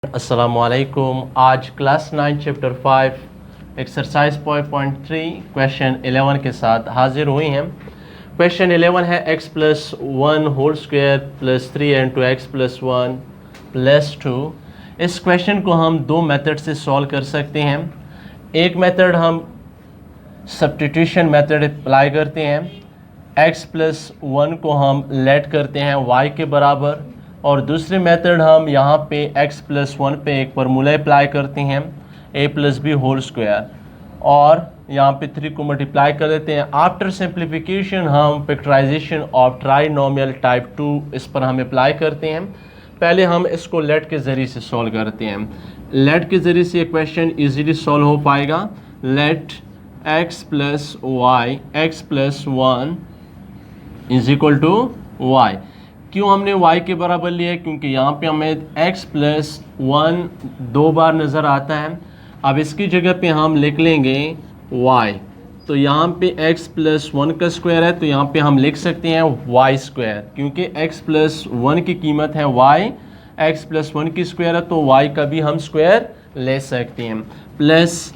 अस्सलामुअलैकुम। आज class 9 chapter 5 exercise 5.3 question 11 के साथ हाजिर हुई हैं। क्वेश्चन 11 है x plus 1 whole square plus 3 into x plus 1 plus 2। इस क्वेश्चन को हम दो मेथड से सॉल्व कर सकते हैं। एक मेथड हम सब्स्टिट्यूशन मेथड अप्लाई करते हैं, x प्लस 1 को हम लेट करते हैं y के बराबर, और दूसरी मेथड हम यहाँ पे x प्लस 1 पे एक फार्मूला अप्लाई करते हैं a plus b whole square, और यहाँ पे 3 को मल्टीप्लाई कर देते हैं। आफ्टर सिंप्लीफिकेशन हम फैक्टराइजेशन ऑफ ट्राइनोमियल टाइप 2 इस पर हम अप्लाई करते हैं। पहले हम इसको लेट के ज़रिए से सॉल्व करते हैं। लेट के ज़रिए से ये क्वेश्चन इजीली सॉल्व हो पाएगा। Let x plus y x plus 1 is equal to y. क्यों हमने y के बराबर लिया है? क्योंकि यहाँ पे हमें x प्लस 1 दो बार नज़र आता है। अब इसकी जगह पे हम लिख लेंगे y, तो यहाँ पे x प्लस 1 का स्क्वायर है, तो यहाँ पे हम लिख सकते हैं y स्क्वायर, क्योंकि x प्लस 1 की कीमत है y, x प्लस 1 की स्क्वायर है तो y का भी हम स्क्वायर ले सकते हैं। प्लस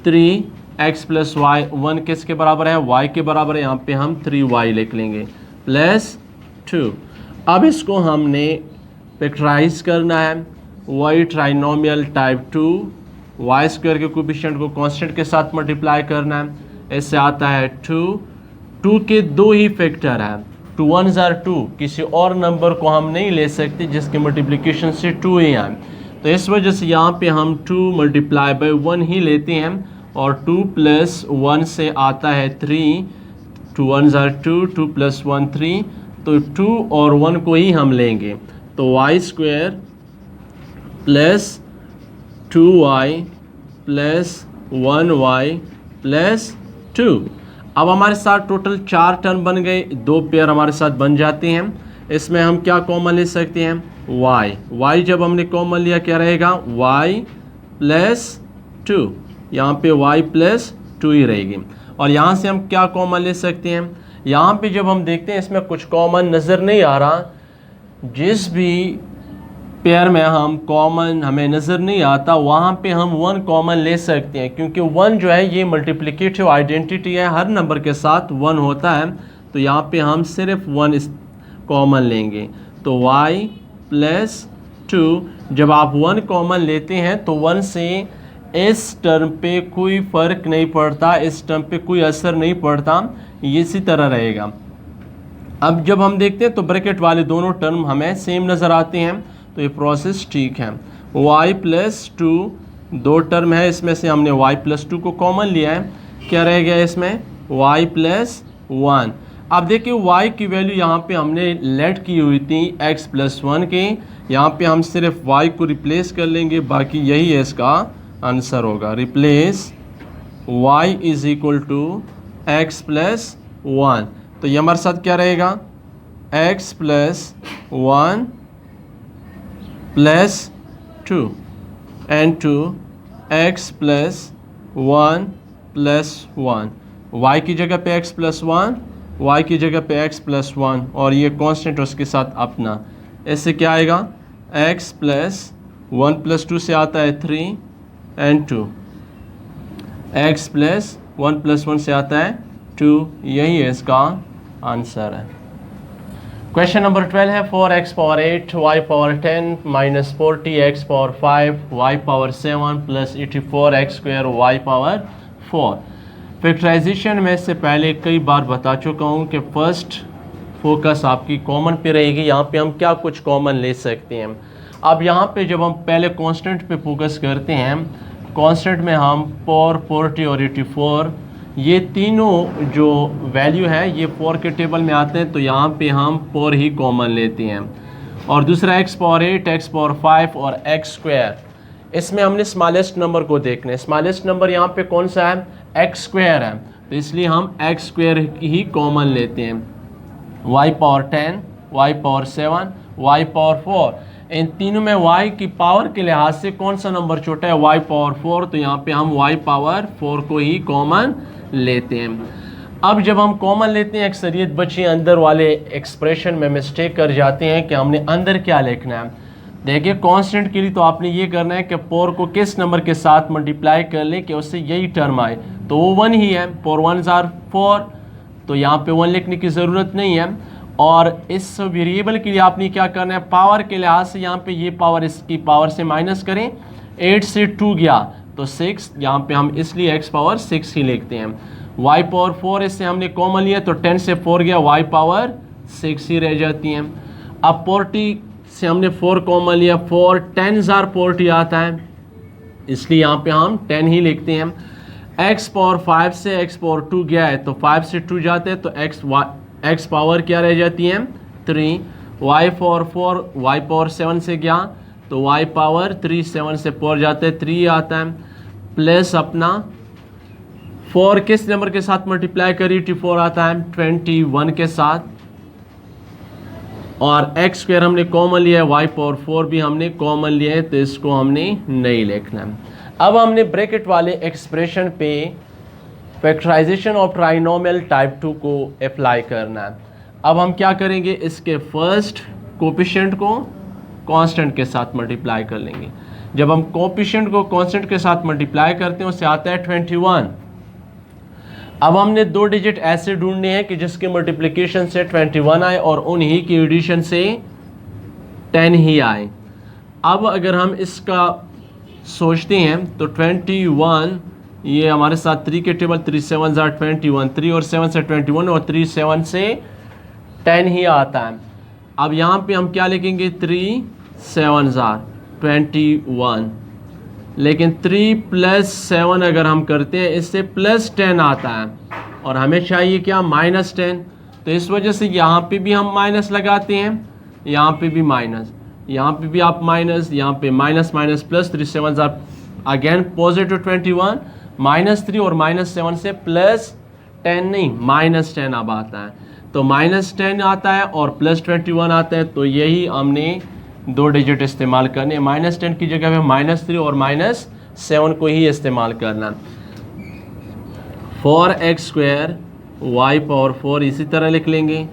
3x प्लस वाई 1 किसके बराबर है? y के बराबर है, यहाँ पे हम 3y लिख लेंगे प्लस 2। अब इसको हमने फैक्टराइज करना है, वही ट्राइनोमियल टाइप 2 वाई स्क्वायर के कोफिशिएंट को कांस्टेंट के साथ मल्टीप्लाई करना है। इससे आता है 2 के दो ही फैक्टर है, 2 1s are 2, किसी और नंबर को हम नहीं ले सकते जिसके मल्टीप्लिकेशन से 2 ही आए, तो इस वजह से यहाँ पे हम 2 मल्टीप्लाई बाई 1 ही लेते हैं, और 2 प्लस 1 से आता है 3, 2 1s are 2, 2 प्लस 1 3, तो 2 और 1 को ही हम लेंगे, तो y square plus 2y plus 1y plus 2। अब हमारे साथ टोटल 4 टर्म बन गए, 2 पेयर हमारे साथ बन जाते हैं। इसमें हम क्या कॉमन ले सकते हैं? y जब हमने कॉमन लिया क्या रहेगा? y प्लस 2, यहाँ पे y प्लस 2 ही रहेगी। और यहाँ से हम क्या कॉमन ले सकते हैं? यहाँ पे जब हम देखते हैं इसमें कुछ कॉमन नज़र नहीं आ रहा, जिस भी पेयर में हम कॉमन हमें नज़र नहीं आता वहाँ पे हम 1 कॉमन ले सकते हैं, क्योंकि 1 जो है ये मल्टीप्लिकेटिव आइडेंटिटी है, हर नंबर के साथ 1 होता है, तो यहाँ पे हम सिर्फ 1 कॉमन लेंगे, तो y प्लस 2। जब आप 1 कॉमन लेते हैं तो 1 से इस टर्म पे कोई फ़र्क नहीं पड़ता, इस टर्म पे कोई असर नहीं पड़ता, ये इसी तरह रहेगा। अब जब हम देखते हैं तो ब्रैकेट वाले दोनों टर्म हमें सेम नज़र आते हैं, तो ये प्रोसेस ठीक है। y प्लस 2 दो टर्म है, इसमें से हमने y प्लस 2 को कॉमन लिया है, क्या रह गया इसमें? y plus 1। अब देखिए y की वैल्यू यहाँ पे हमने लेट की हुई थी x प्लस 1 के, यहाँ पे हम सिर्फ y को रिप्लेस कर लेंगे, बाकी यही है इसका आंसर होगा। Replace y is equal to x plus 1, तो ये हमारे साथ क्या रहेगा? x plus 1 plus 2 and 2 x plus 1 plus 1, y की जगह पे x प्लस 1, y की जगह पे x प्लस 1, और ये कांस्टेंट उसके साथ अपना, इससे क्या आएगा? x प्लस 1 प्लस 2 से आता है 3 एंड 2, x प्लस 1 प्लस 1 से आता है 2, यही है इसका आंसर है। क्वेश्चन नंबर 12 है 4x power 8 y power 10 minus 40x power 5 y power 7 plus 84x square y power 4। Factorisation में से पहले कई बार बता चुका हूँ कि फर्स्ट फोकस आपकी कॉमन पे रहेगी, यहाँ पे हम क्या कुछ कॉमन ले सकते हैं। अब यहाँ पे जब हम पहले कांस्टेंट पे फोकस करते हैं, कांस्टेंट में हम 4 40 और 84, ये तीनों जो वैल्यू है ये 4 के टेबल में आते हैं, तो यहाँ पे हम 4 ही कॉमन लेते हैं। और दूसरा x पावर 8 x पावर 5 और x स्क्वायर, इसमें हमने स्मॉलेस्ट नंबर को देखना है। स्मॉलेस्ट नंबर यहाँ पे कौन सा है? x स्क्वायर है, तो इसलिए हम x स्क्वायर ही कॉमन लेते हैं। y power 10 y power 7 y power 4, इन तीनों में y की पावर के लिहाज से कौन सा नंबर छोटा है? y पावर 4, तो यहाँ पे हम y पावर 4 को ही कॉमन लेते हैं। अब जब हम कॉमन लेते हैं, अक्सरियत बच्चे अंदर वाले एक्सप्रेशन में मिस्टेक कर जाते हैं कि हमने अंदर क्या लिखना है। देखिए कांस्टेंट के लिए तो आपने ये करना है कि पोर को किस नंबर के साथ मल्टीप्लाई कर लें कि उससे यही टर्म आए, तो वो 1 ही है, पोर 1 आर 4, तो यहाँ पे 1 लिखने की ज़रूरत नहीं है। और इस वेरिएबल के लिए आपने क्या करना है, पावर के लिहाज से यहाँ पे ये पावर इसकी पावर से माइनस करें, 8 से 2 गया तो 6, यहाँ पे हम इसलिए x पावर 6 ही लिखते हैं। y पावर 4 इससे हमने कॉमन लिया तो 10 से 4 गया, y पावर 6 ही रह जाती हैं। अब 40 से हमने 4 कॉमन लिया, 4 10 40 आता है, इसलिए यहाँ पे हम 10 ही लिखते हैं। x पावर 5 से x पावर 2 गया है तो 5 से 2 जाते हैं तो x पावर क्या रह जाती है 3, y पावर 4 y पावर 7 से गया तो y पावर 3, 7 से 4 जाते हैं 3 आता है, प्लस अपना 4 किस नंबर के साथ मल्टीप्लाई करी, 4 आता है 21 के साथ, और एक्स स्क्वायर हमने कॉमन लिया है, y पावर 4 भी हमने कॉमन लिया है, तो इसको हमने नहीं लिखना है। अब हमने ब्रैकेट वाले एक्सप्रेशन पे फैक्टराइजेशन ऑफ ट्राइनोमियल टाइप 2 को अप्लाई करना है। अब हम क्या करेंगे, इसके फर्स्ट कोफिशिएंट को कांस्टेंट के साथ मल्टीप्लाई कर लेंगे। जब हम कोफिशिएंट को कांस्टेंट के साथ मल्टीप्लाई करते हैं उससे आता है 21। अब हमने 2 डिजिट ऐसे ढूंढने हैं कि जिसके मल्टीप्लिकेशन से 21 आए और उन्हीं की एडिशन से 10 ही आए। अब अगर हम इसका सोचते हैं तो 21, ये हमारे साथ 3 के टेबल, 3 7 21, 3 और 7 से 21 और 3 7 से 10 ही आता है। अब यहाँ पे हम क्या लिखेंगे, 3 7 21, लेकिन 3 + 7 अगर हम करते हैं इससे +10 आता है और हमें चाहिए क्या, -10, तो इस वजह से यहाँ पे भी हम माइनस लगाते हैं, यहाँ पे भी माइनस, यहाँ पे भी आप माइनस, यहाँ पे minus minus plus, 3 7 again positive 21, -3 और -7 से +10 नहीं -10 अब आता है, तो -10 आता है और +21 आता है, तो यही हमने 2 डिजिट इस्तेमाल करने, -10 की जगह पे -3 और -7 को ही इस्तेमाल करना। 4x² y पावर 4 इसी तरह लिख लेंगे,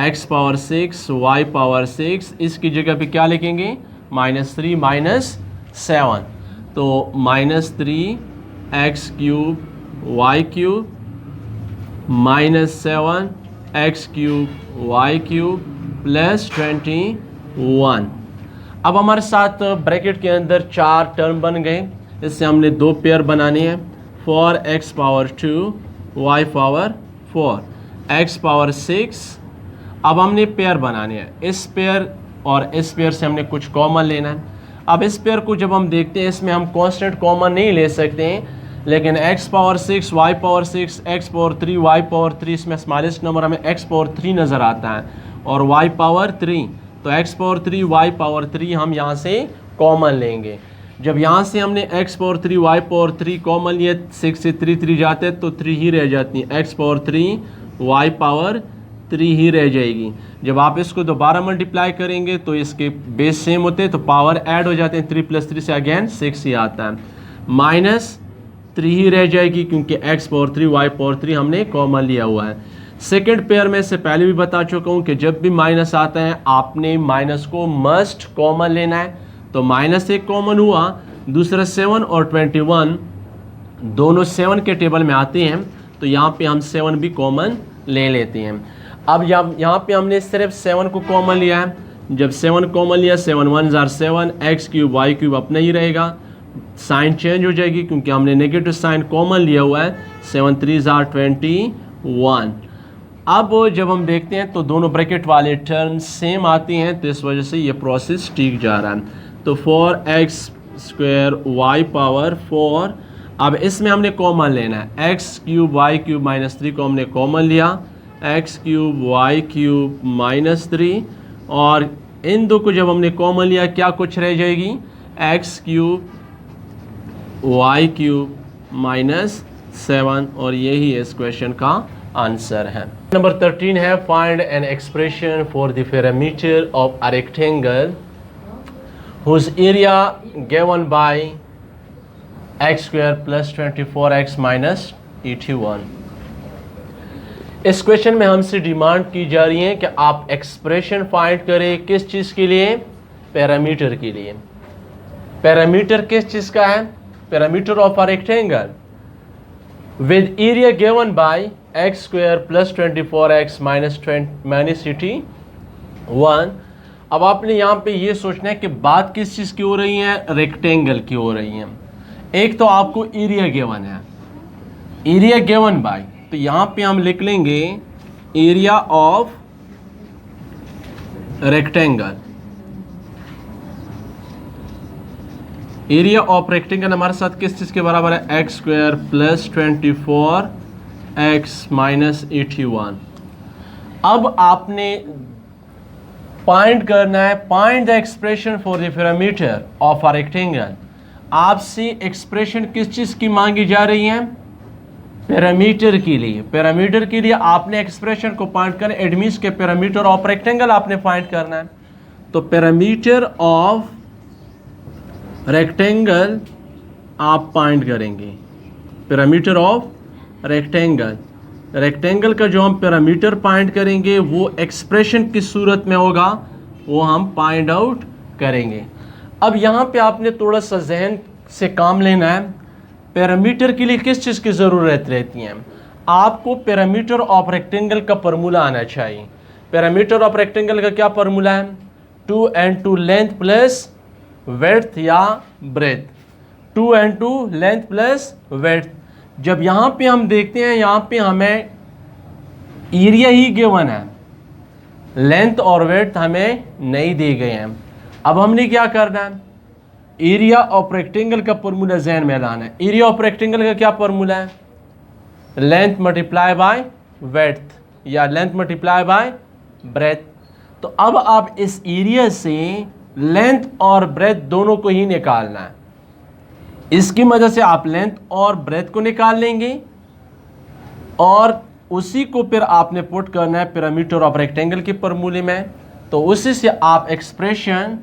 x पावर 6 y पावर 6, इसकी जगह पे क्या लिखेंगे, -3 -7, तो -3 x³ y³ -7 x³ y³ +21। अब हमारे साथ ब्रैकेट के अंदर 4 टर्म बन गए, इससे हमने 2 पेयर बनाने हैं, 4x power 2 y power 4 x power 6। अब हमने पेयर बनाने हैं, इस पेयर और इस पेयर से हमने कुछ कॉमन लेना है। अब इस पेयर को जब हम देखते हैं इसमें हम कांस्टेंट कॉमन नहीं ले सकते हैं, लेकिन x power 6 y power 6 x power 3 y power 3, इसमें स्मॉलेस्ट नंबर हमें x पावर 3 नज़र आता है और y पावर 3, तो x पावर 3 y पावर 3 हम यहाँ से कॉमन लेंगे। जब यहाँ से हमने x power 3 y power 3 common लिए, 6 से 3 3 जाते हैं तो 3 ही रह जाती है, x पावर 3 y पावर 3 ही रह जाएगी। जब आप इसको दोबारा मल्टीप्लाई करेंगे तो इसके बेस सेम होते हैं तो पावर ऐड हो जाते हैं, 3 + 3 से अगेन 6 ही आता है, -3 ही रह जाएगी क्योंकि x पावर 3 y पावर 3 हमने कॉमन लिया हुआ है। सेकंड पेयर में से पहले भी बता चुका हूँ कि जब भी माइनस आता है आपने माइनस को मस्ट कॉमन लेना है, तो -1 कॉमन हुआ, दूसरा 7 और 21 दोनों 7 के टेबल में आते हैं, तो यहाँ पे हम 7 भी कॉमन ले लेते हैं। अब यहाँ पे हमने सिर्फ 7 को कॉमन लिया है, जब 7 कॉमन लिया, 7 1 7 x³ y³ अपना ही रहेगा, साइन चेंज हो जाएगी क्योंकि हमने नेगेटिव साइन कॉमन लिया हुआ है, 7 3 21। अब जब हम देखते हैं तो दोनों ब्रैकेट वाले टर्म सेम आती हैं, तो इस वजह से ये प्रोसेस ठीक जा रहा है। तो 4x² y पावर 4, अब इसमें हमने कॉमन लेना है, x³ y³ -3 को हमने कॉमन लिया, x³ y³ -3, और इन दो को जब हमने कॉमन लिया क्या कुछ रह जाएगी, x³ y³ -7, और यही इस क्वेश्चन का आंसर है। नंबर 13 है, find an expression for the parameter of a rectangle whose area given by x² + 24x - 81। इस क्वेश्चन में हमसे डिमांड की जा रही है कि आप एक्सप्रेशन फाइंड करें किस चीज़ के लिए, पैरामीटर के लिए। पैरामीटर किस चीज़ का है? Parameter of a rectangle with area given by x square plus 24x minus 81। अब आपने यहाँ पे ये सोचना है कि बात किस चीज़ की हो रही है? रेक्टेंगल की हो रही है। एक तो आपको एरिया गिवन है, एरिया गिवन बाय, तो यहाँ पे हम लिख लेंगे area of rectangle. Area of rectangle हमारे साथ किस चीज़ के बराबर है? X square plus 24x minus 81। अब आपने फाइंड करना है, find the expression for the parameter of a rectangle. आपसे एक्सप्रेशन किस चीज़ की मांगी जा रही है? पैरामीटर के लिए। पैरामीटर के लिए आपने एक्सप्रेशन को फाइंड करना, इट मींस के पैरामीटर ऑफ रेक्टेंगल आपने फाइंड करना है। तो पैरामीटर ऑफ रेक्टेंगल आप फाइंड करेंगे। पैरामीटर ऑफ रेक्टेंगल, रेक्टेंगल का जो हम पैरामीटर फाइंड करेंगे वो एक्सप्रेशन की सूरत में होगा, वो हम फाइंड आउट करेंगे। अब यहाँ पे आपने थोड़ा सा जहन से काम लेना है। पैरामीटर के लिए किस चीज़ की ज़रूरत रहती है? आपको पैरामीटर ऑफ रेक्टेंगल का फार्मूला आना चाहिए। पैरामीटर ऑफ रेक्टेंगल का क्या फार्मूला है? 2n2 लेंथ प्लस विड्थ या breadth. 2n2 length plus width. जब यहाँ पे हम देखते हैं, यहाँ पे हमें एरिया ही गिवन है, लेंथ और विड्थ हमें नहीं दिए गए हैं। अब हमने क्या करना है? एरिया ऑफ रेक्टेंगल का फार्मूला जहन में लाना है। एरिया ऑफ रेक्टेंगल का क्या फार्मूला है? लेंथ मल्टीप्लाई बाय विड्थ या लेंथ मल्टीप्लाई बाय ब्रेथ। तो अब आप इस एरिया से लेंथ और ब्रेथ दोनों को ही निकालना है। इसकी मदद से आप लेंथ और ब्रेथ को निकाल लेंगे और उसी को फिर आपने पुट करना है पैरामीटर ऑफ रेक्टेंगल के फार्मूले में। तो उसी से आप expression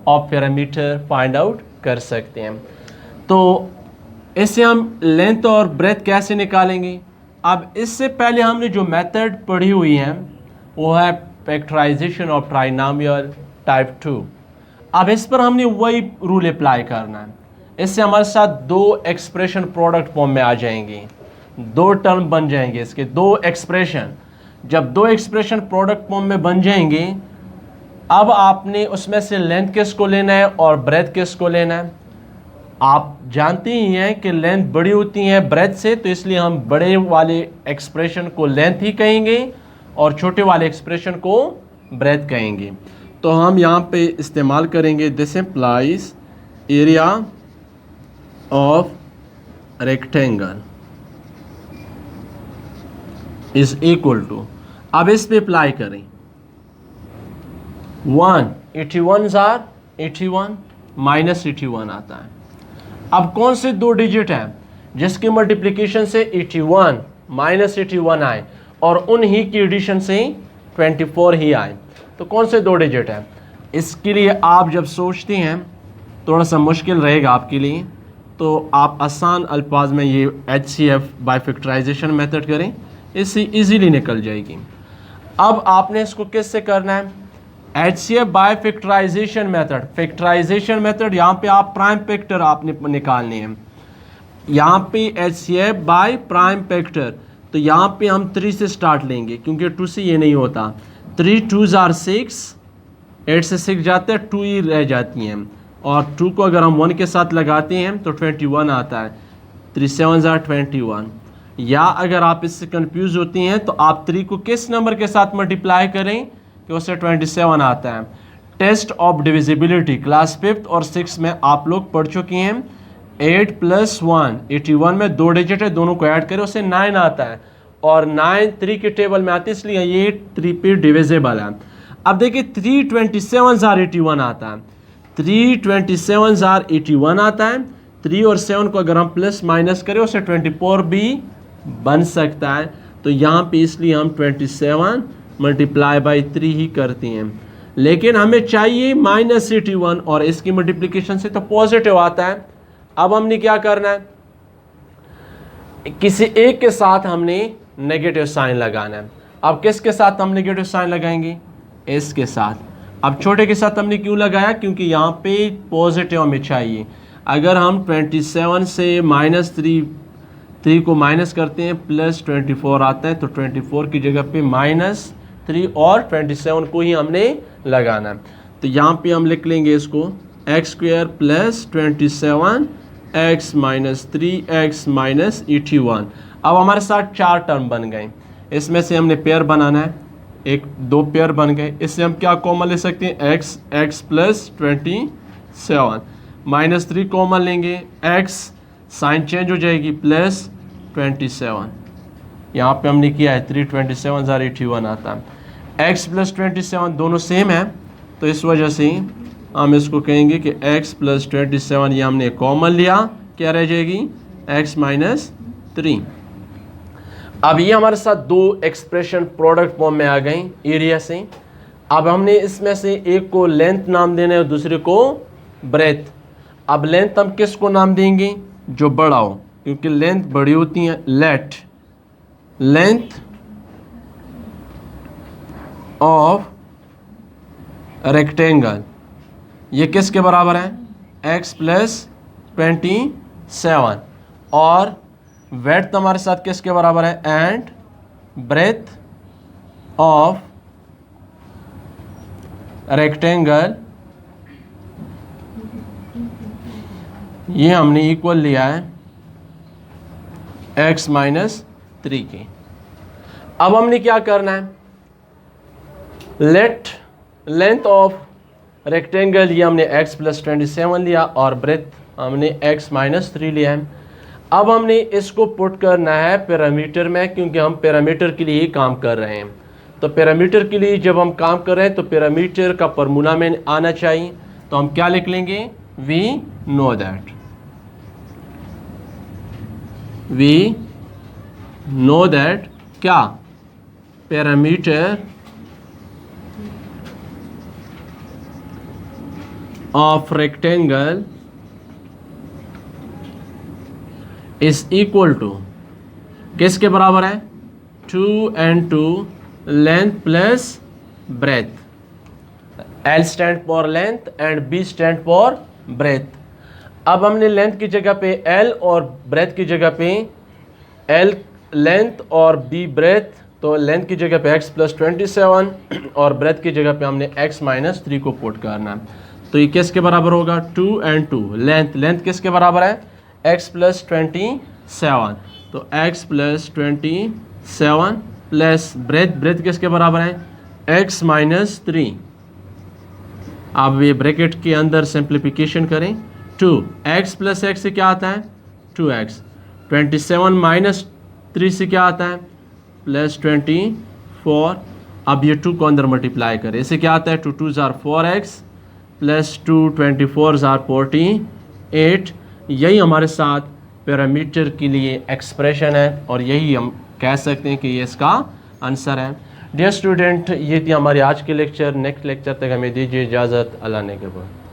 of parameter find out कर सकते हैं। तो इससे हम लेंथ और ब्रेथ कैसे निकालेंगे? अब इससे पहले हमने जो मेथड पढ़ी हुई है वो है फैक्टराइजेशन ऑफ ट्राइनोमियल टाइप 2। अब इस पर हमने वही रूल अप्लाई करना है। इससे हमारे साथ दो एक्सप्रेशन प्रोडक्ट फॉर्म में आ जाएंगे, दो टर्म बन जाएंगे इसके, दो एक्सप्रेशन। जब दो एक्सप्रेशन प्रोडक्ट फॉर्म में बन जाएंगे, अब आपने उसमें से लेंथ किसको लेना है और ब्रेथ किसको लेना है? आप जानते ही हैं कि लेंथ बड़ी होती है ब्रेथ से, तो इसलिए हम बड़े वाले एक्सप्रेशन को लेंथ ही कहेंगे और छोटे वाले एक्सप्रेशन को ब्रेथ कहेंगे। तो हम यहाँ पे इस्तेमाल करेंगे this implies area of rectangle is equal to, अब इस पे अप्लाई करें 81 आर 81 माइनस 81 आता है। अब कौन से दो डिजिट हैं जिसके मल्टीप्लिकेशन से 81 माइनस 81 आए और उन्हीं की एडिशन से 24 ही आए? तो कौन से दो डिजिट हैं? इसके लिए आप जब सोचते हैं थोड़ा सा मुश्किल रहेगा आपके लिए, तो आप आसान अल्फाज में ये HCF बाय फैक्टराइजेशन मेथड करें, इससे इजीली निकल जाएगी। अब आपने इसको किससे करना है? HCF by factorisation method. Factorisation method यहाँ पे आप प्राइम फैक्टर आपने निकालने हैं। यहाँ पे HCF बाय प्राइम फैक्टर, तो यहाँ पे हम 3 से स्टार्ट लेंगे क्योंकि 2 से ये नहीं होता। 3 2s are 6, 8 से 6 जाते हैं, 2 ही रह जाती हैं और 2 को अगर हम 1 के साथ लगाते हैं तो 21 आता है। 3 7s are 21। या अगर आप इससे कंफ्यूज होती हैं तो आप 3 को किस नंबर के साथ मल्टीप्लाई करें कि उससे 27 आता है। Test of divisibility class 5th और 6th में आप लोग पढ़ चुके हैं। 8 + 1 81 में दो डिजिट है, दोनों को ऐड करें उससे 9 आता है और 9 3 के टेबल में आती है, इसलिए ये 3 पे डिविजिबल है। अब देखिए 3 27s are 81 आता है, 3 27s are 81 आता है। 3 और 7 को अगर हम प्लस माइनस करें उससे 24 भी बन सकता है। तो यहाँ पे इसलिए हम 27 मल्टीप्लाई बाई 3 ही करते हैं, लेकिन हमें चाहिए -81 और इसकी मल्टीप्लिकेशन से तो पॉजिटिव आता है। अब हमने क्या करना है? किसी एक के साथ हमने नेगेटिव साइन लगाना है। अब किसके साथ हम नेगेटिव साइन लगाएंगे? इसके साथ। अब छोटे के साथ हमने क्यों लगाया, क्योंकि यहाँ पे पॉजिटिव हमें चाहिए। अगर हम 27 से -3 को माइनस करते हैं प्लस 24 आता है, तो 24 की जगह पे -3 और 27 को ही हमने लगाना है। तो यहाँ पे हम लिख लेंगे इसको x² + 27 x - 3x - 81। अब हमारे साथ 4 टर्म बन गए, इसमें से हमने पेयर बनाना है, 2 पेयर बन गए। इससे हम क्या कॉमन ले सकते हैं, x + 27 -3 कॉमन लेंगे, x साइन चेंज हो जाएगी प्लस 27। यहाँ पे हमने किया है 3 27 81 आता है। x + 27 दोनों सेम है, तो इस वजह से हम इसको कहेंगे कि x + 27 ये हमने कॉमन लिया, क्या रह जाएगी x - 3। अब ये हमारे साथ 2 एक्सप्रेशन प्रोडक्ट फॉर्म में आ गई एरिया से। अब हमने इसमें से एक को लेंथ नाम देना है और दूसरे को ब्रेथ। अब लेंथ हम किसको नाम देंगे, जो बड़ा हो, क्योंकि लेंथ बड़ी होती है। लेट लेंथ ऑफ रेक्टेंगल ये किसके बराबर है, x + 27, और वेड्थ हमारे साथ किसके बराबर है, एंड ब्रेथ ऑफ रेक्टेंगल ये हमने इक्वल लिया है x - 3 के। अब हमने क्या करना है, लेंथ ऑफ रेक्टेंगल ये हमने x + 27 लिया और ब्रेथ हमने x - 3 लिया है। अब हमने इसको पुट करना है पैरामीटर में, क्योंकि हम पैरामीटर के लिए ही काम कर रहे हैं। तो पैरामीटर के लिए जब हम काम कर रहे हैं तो पैरामीटर का फार्मूला में आना चाहिए। तो हम क्या लिख लेंगे, वी नो दैट क्या, parameter of rectangle is equal to किसके बराबर है, 2 length plus breadth. L stand for length and B stand for breadth. अब हमने लेंथ की जगह पे L और ब्रेथ की जगह पे L लेंथ और B ब्रेथ, तो लेंथ की जगह पे x + 27 और ब्रेथ की जगह पे हमने x - 3 को पुट करना है। तो ये किसके बराबर होगा, 2 लेंथ किसके बराबर है, x + 27, तो x + 27 प्लस ब्रेथ किसके बराबर है, x - 3। अब ये ब्रैकेट के अंदर सिंप्लीफिकेशन करें, 2x + x से क्या आता है, 2x, 27 - 3 से क्या आता है, +24। अब ये 2 को अंदर मल्टीप्लाई करें, इससे क्या आता है, 2 2 = 4x + 2 24 = 48। यही हमारे साथ पैरामीटर के लिए एक्सप्रेशन है और यही हम कह सकते हैं कि ये इसका आंसर है। डियर स्टूडेंट, ये थी हमारी आज की लेक्चर। नेक्स्ट लेक्चर तक हमें दीजिए इजाज़त। अल्लाह ने के बाद।